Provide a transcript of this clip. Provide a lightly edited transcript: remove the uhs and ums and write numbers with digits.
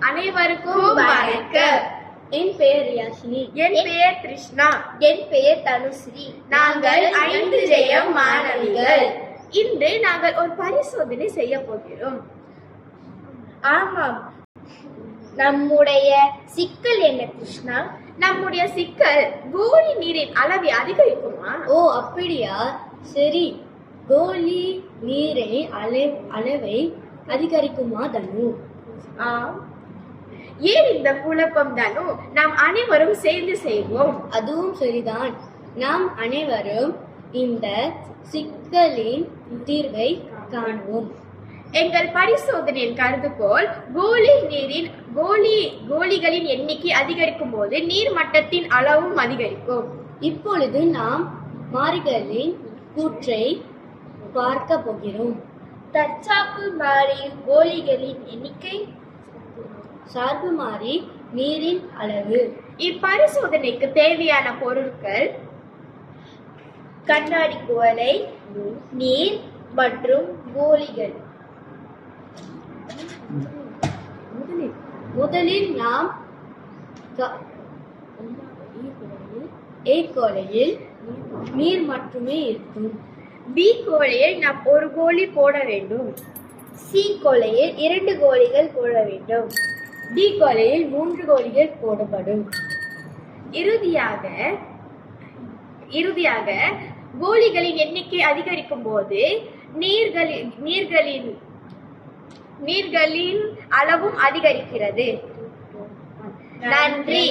அனைவருக்கும் வணக்கம். என் பெயர் யாஷினி. என் பெயர் கிருஷ்ணா. என் பெயர் தனுஸ்ரீ. நாங்கள் 5 ஜெயம் மாணவிகள். இன்று நாங்கள் ஒரு பரிசோதனை செய்ய போகிறோம். ஆமாம், நம்முடைய சிக்கல் என்ன கிருஷ்ணா? நம்முடைய சிக்கல் கோலி நீரின் அளவை அதிகரிக்குமா? ஓ அப்படியா, சரி. கோலி நீரின் அளவை அதிகரிக்குமா தனு? ஏன் இந்த குழப்பம் தனு? நாம் அனைவரும் சேர்ந்து செய்வோம். அதுவும் சரிதான். நாம் அனைவரும் இந்த சிக்கலின் தீர்வை காணுவோம். எங்கள் பரிசோதனையின் கருதுகோள் கோலிகளின் எண்ணிக்கை அதிகரிக்கும் போது நீர் மட்டத்தின் அளவும் அதிகரிக்கும். இப்பொழுது நாம் மாறிகளின் கூற்றை பார்க்க போகிறோம். தற்சார்பு மாறியில் கோலிகளின் எண்ணிக்கை, சார்பு மாறி நீரின் அளவு. இப்பரிசோதனைக்கு தேவையான பொருட்கள் கண்ணாடி குவளை, நீர் மற்றும் கோலிகள். முதலில் நாம் A கோலையில் நீர் மட்டுமே இருக்கும். B கோலையில் நாம் ஒரு கோலி போட வேண்டும். C கோலையில் 2 கோலிகள் போட வேண்டும். D கோலையில் 3 கோலிகள் போடப்படும். இறுதியாக கோலிகளின் எண்ணிக்கை அதிகரிக்கும் போது நீர்களின் அளவும் அதிகரிக்கிறது. நன்றி.